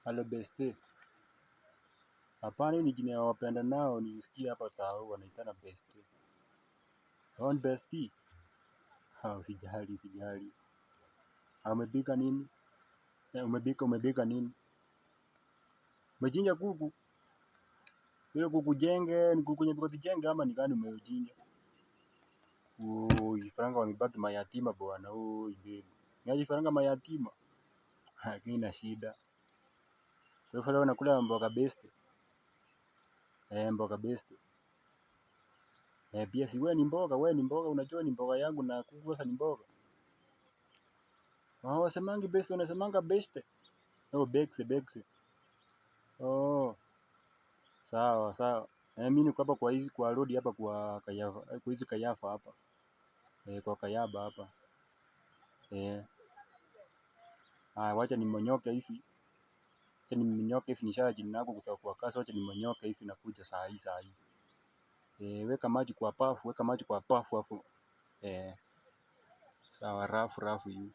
Halo besti. Hapana, ni jina ya wapenda nao nisikia hapa tao wanaitana besti. On besti. Usijali, usijali. Umepika nini? Umepika nini? Umechinja kuku? Hiyo kuku jenge, ni kuku nyepoti jenge ama ni gani umechinja? Vifaranga wamebaki mayatima bwana. Baby. Ni vifaranga mayatima. Hakina shida. Kwa hivyo leo nakula mboga besti. Mboga besti. Pia si wewe ni mboga, unajua ni mboga yangu na kuku sasa ni mboga. Wasemangi besti, wanasemanga besti. Bexe. Oh, sawa sawa. Mimi niko hapa kwa road hapa kwa Kayafa, kwa hizi Kayafa hapa. Kwa Kayaba hapa. Wacha nimonyoke hivi. Wacha nimonyoke hivi nishaje nako kutoka kwa kasi, wacha nimonyoke hivi nakuja saa hii. Weka maji kwa pafu, afu. Sawa, rafu hivi.